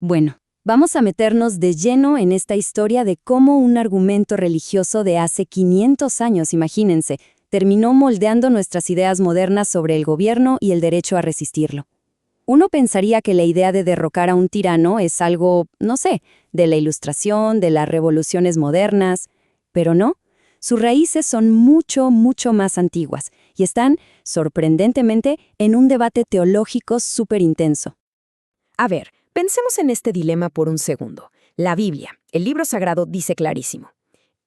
Bueno, vamos a meternos de lleno en esta historia de cómo un argumento religioso de hace 500 años, imagínense, terminó moldeando nuestras ideas modernas sobre el gobierno y el derecho a resistirlo. Uno pensaría que la idea de derrocar a un tirano es algo, no sé, de la Ilustración, de las revoluciones modernas, pero no. Sus raíces son mucho, mucho más antiguas y están, sorprendentemente, en un debate teológico súper intenso. A ver, pensemos en este dilema por un segundo. La Biblia, el libro sagrado, dice clarísimo: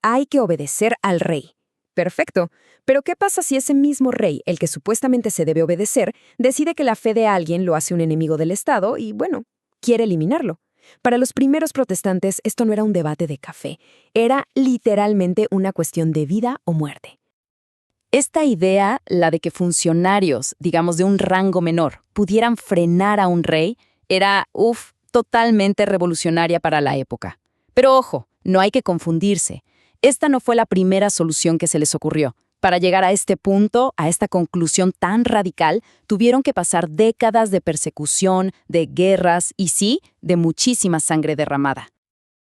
hay que obedecer al rey. Perfecto, pero ¿qué pasa si ese mismo rey, el que supuestamente se debe obedecer, decide que la fe de alguien lo hace un enemigo del Estado y, bueno, quiere eliminarlo? Para los primeros protestantes esto no era un debate de café, era literalmente una cuestión de vida o muerte. Esta idea, la de que funcionarios, digamos de un rango menor, pudieran frenar a un rey, era, totalmente revolucionaria para la época. Pero ojo, no hay que confundirse. Esta no fue la primera solución que se les ocurrió. Para llegar a este punto, a esta conclusión tan radical, tuvieron que pasar décadas de persecución, de guerras y sí, de muchísima sangre derramada.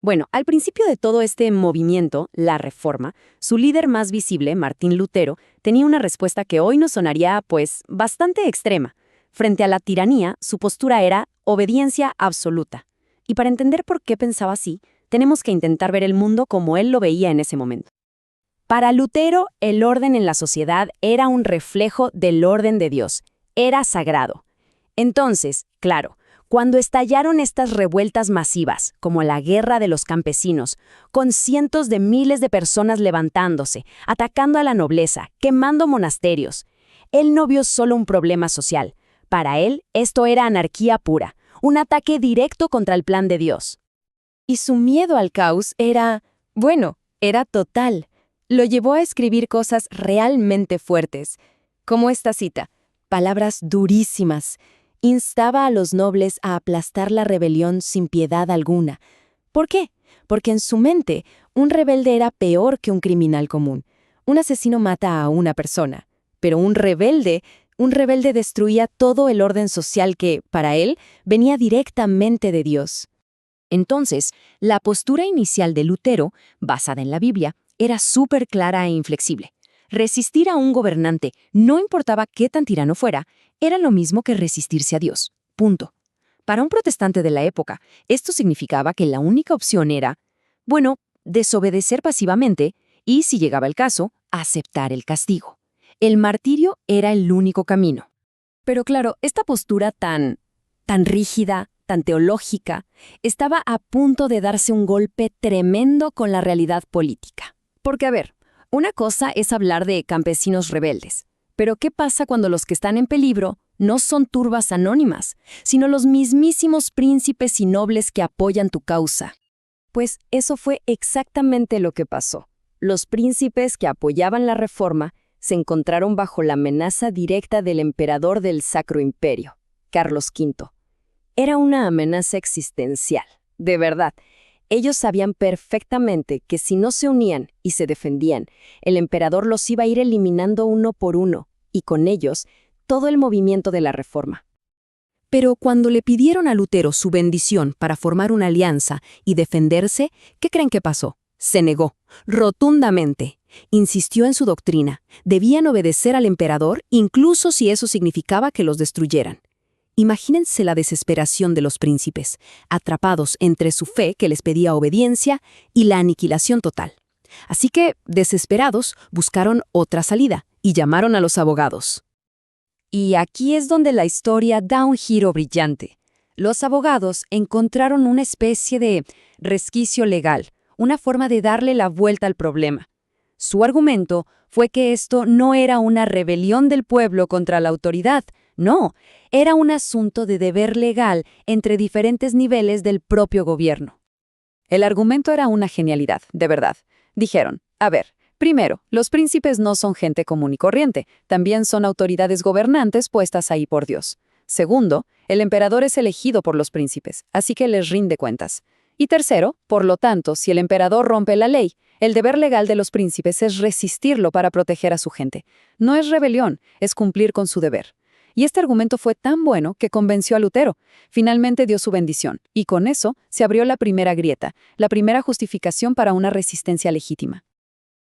Bueno, al principio de todo este movimiento, la Reforma, su líder más visible, Martín Lutero, tenía una respuesta que hoy nos sonaría, pues, bastante extrema. Frente a la tiranía, su postura era obediencia absoluta. Y para entender por qué pensaba así, tenemos que intentar ver el mundo como él lo veía en ese momento. Para Lutero, el orden en la sociedad era un reflejo del orden de Dios, era sagrado. Entonces, claro, cuando estallaron estas revueltas masivas, como la Guerra de los Campesinos, con cientos de miles de personas levantándose, atacando a la nobleza, quemando monasterios, él no vio solo un problema social. Para él, esto era anarquía pura, un ataque directo contra el plan de Dios. Y su miedo al caos era total. Lo llevó a escribir cosas realmente fuertes, como esta cita, palabras durísimas. Instaba a los nobles a aplastar la rebelión sin piedad alguna. ¿Por qué? Porque en su mente, un rebelde era peor que un criminal común. Un asesino mata a una persona, pero un rebelde destruía todo el orden social que, para él, venía directamente de Dios. Entonces, la postura inicial de Lutero, basada en la Biblia, era súper clara e inflexible. Resistir a un gobernante, no importaba qué tan tirano fuera, era lo mismo que resistirse a Dios. Punto. Para un protestante de la época, esto significaba que la única opción era, desobedecer pasivamente y, si llegaba el caso, aceptar el castigo. El martirio era el único camino. Pero claro, esta postura tan rígida, tan teológica, estaba a punto de darse un golpe tremendo con la realidad política. Porque, a ver, una cosa es hablar de campesinos rebeldes, pero ¿qué pasa cuando los que están en peligro no son turbas anónimas, sino los mismísimos príncipes y nobles que apoyan tu causa? Pues eso fue exactamente lo que pasó. Los príncipes que apoyaban la Reforma se encontraron bajo la amenaza directa del emperador del Sacro Imperio, Carlos V. Era una amenaza existencial, de verdad. Ellos sabían perfectamente que si no se unían y se defendían, el emperador los iba a ir eliminando uno por uno, y con ellos, todo el movimiento de la Reforma. Pero cuando le pidieron a Lutero su bendición para formar una alianza y defenderse, ¿qué creen que pasó? Se negó, rotundamente. Insistió en su doctrina. Debían obedecer al emperador, incluso si eso significaba que los destruyeran. Imagínense la desesperación de los príncipes, atrapados entre su fe que les pedía obediencia y la aniquilación total. Así que, desesperados, buscaron otra salida y llamaron a los abogados. Y aquí es donde la historia da un giro brillante. Los abogados encontraron una especie de resquicio legal, una forma de darle la vuelta al problema. Su argumento fue que esto no era una rebelión del pueblo contra la autoridad, no, era un asunto de deber legal entre diferentes niveles del propio gobierno. El argumento era una genialidad, de verdad. Dijeron, a ver, primero, los príncipes no son gente común y corriente, también son autoridades gobernantes puestas ahí por Dios. Segundo, el emperador es elegido por los príncipes, así que les rinde cuentas. Y tercero, por lo tanto, si el emperador rompe la ley, el deber legal de los príncipes es resistirlo para proteger a su gente. No es rebelión, es cumplir con su deber. Y este argumento fue tan bueno que convenció a Lutero. Finalmente dio su bendición, y con eso se abrió la primera grieta, la primera justificación para una resistencia legítima.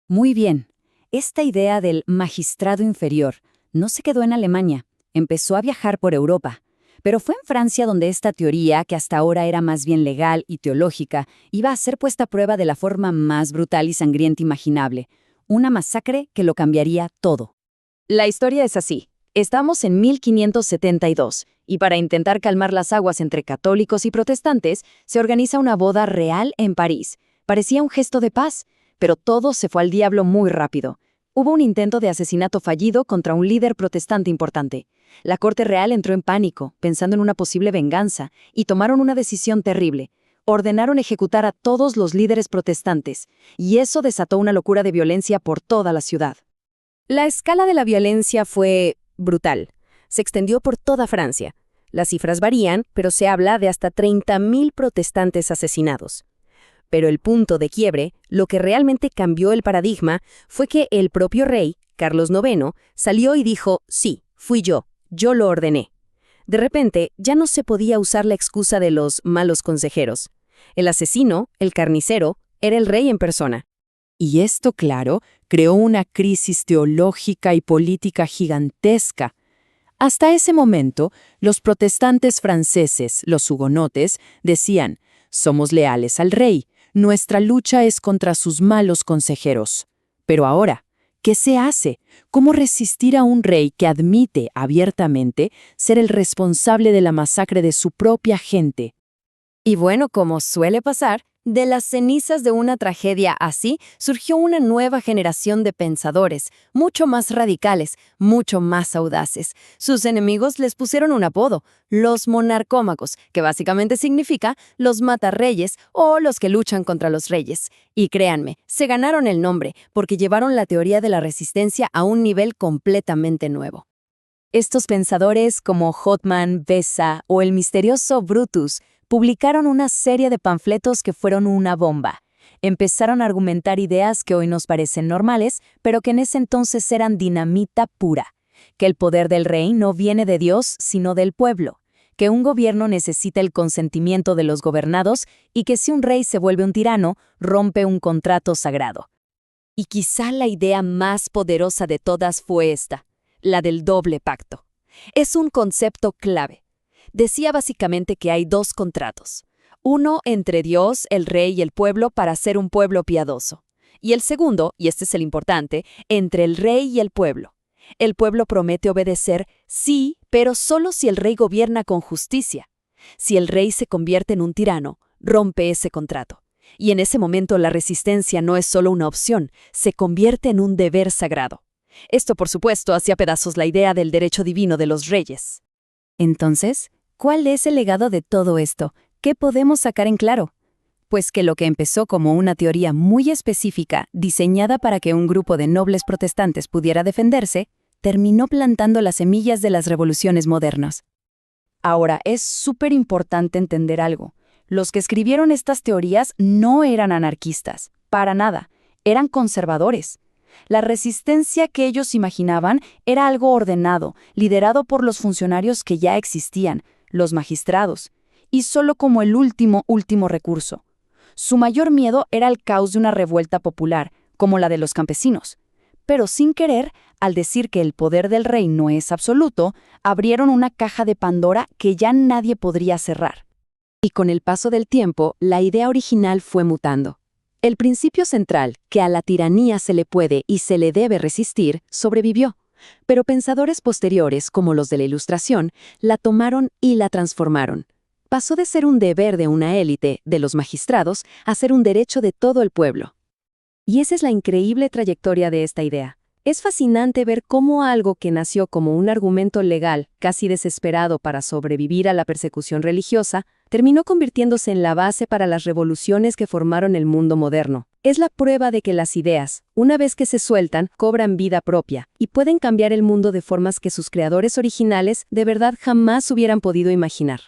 Muy bien, esta idea del magistrado inferior no se quedó en Alemania, empezó a viajar por Europa. Pero fue en Francia donde esta teoría, que hasta ahora era más bien legal y teológica, iba a ser puesta a prueba de la forma más brutal y sangrienta imaginable. Una masacre que lo cambiaría todo. La historia es así. Estamos en 1572, y para intentar calmar las aguas entre católicos y protestantes, se organiza una boda real en París. Parecía un gesto de paz, pero todo se fue al diablo muy rápido. Hubo un intento de asesinato fallido contra un líder protestante importante. La corte real entró en pánico, pensando en una posible venganza, y tomaron una decisión terrible. Ordenaron ejecutar a todos los líderes protestantes, y eso desató una locura de violencia por toda la ciudad. La escala de la violencia fue brutal. Se extendió por toda Francia. Las cifras varían, pero se habla de hasta 30.000 protestantes asesinados. Pero el punto de quiebre, lo que realmente cambió el paradigma, fue que el propio rey, Carlos IX, salió y dijo, sí, fui yo lo ordené. De repente, ya no se podía usar la excusa de los malos consejeros. El asesino, el carnicero, era el rey en persona. Y esto, claro, creó una crisis teológica y política gigantesca. Hasta ese momento, los protestantes franceses, los hugonotes, decían, somos leales al rey, nuestra lucha es contra sus malos consejeros. Pero ahora, ¿qué se hace? ¿Cómo resistir a un rey que admite abiertamente ser el responsable de la masacre de su propia gente? Y bueno, como suele pasar, de las cenizas de una tragedia así surgió una nueva generación de pensadores, mucho más radicales, mucho más audaces. Sus enemigos les pusieron un apodo, los monarcómagos, que básicamente significa los matarreyes o los que luchan contra los reyes. Y créanme, se ganaron el nombre porque llevaron la teoría de la resistencia a un nivel completamente nuevo. Estos pensadores como Hoffmann, Beza o el misterioso Brutus publicaron una serie de panfletos que fueron una bomba. Empezaron a argumentar ideas que hoy nos parecen normales, pero que en ese entonces eran dinamita pura. Que el poder del rey no viene de Dios, sino del pueblo. Que un gobierno necesita el consentimiento de los gobernados y que si un rey se vuelve un tirano, rompe un contrato sagrado. Y quizá la idea más poderosa de todas fue esta, la del doble pacto. Es un concepto clave. Decía básicamente que hay dos contratos. Uno entre Dios, el rey y el pueblo para ser un pueblo piadoso. Y el segundo, y este es el importante, entre el rey y el pueblo. El pueblo promete obedecer, sí, pero solo si el rey gobierna con justicia. Si el rey se convierte en un tirano, rompe ese contrato. Y en ese momento la resistencia no es solo una opción, se convierte en un deber sagrado. Esto, por supuesto, hacía pedazos la idea del derecho divino de los reyes. Entonces, ¿cuál es el legado de todo esto? ¿Qué podemos sacar en claro? Pues que lo que empezó como una teoría muy específica, diseñada para que un grupo de nobles protestantes pudiera defenderse, terminó plantando las semillas de las revoluciones modernas. Ahora, es súper importante entender algo. Los que escribieron estas teorías no eran anarquistas, para nada, eran conservadores. La resistencia que ellos imaginaban era algo ordenado, liderado por los funcionarios que ya existían, los magistrados, y solo como el último recurso. Su mayor miedo era el caos de una revuelta popular, como la de los campesinos. Pero sin querer, al decir que el poder del rey no es absoluto, abrieron una caja de Pandora que ya nadie podría cerrar. Y con el paso del tiempo, la idea original fue mutando. El principio central, que a la tiranía se le puede y se le debe resistir, sobrevivió. Pero pensadores posteriores, como los de la Ilustración, la tomaron y la transformaron. Pasó de ser un deber de una élite, de los magistrados, a ser un derecho de todo el pueblo. Y esa es la increíble trayectoria de esta idea. Es fascinante ver cómo algo que nació como un argumento legal, casi desesperado para sobrevivir a la persecución religiosa, terminó convirtiéndose en la base para las revoluciones que formaron el mundo moderno. Es la prueba de que las ideas, una vez que se sueltan, cobran vida propia y pueden cambiar el mundo de formas que sus creadores originales de verdad jamás hubieran podido imaginar.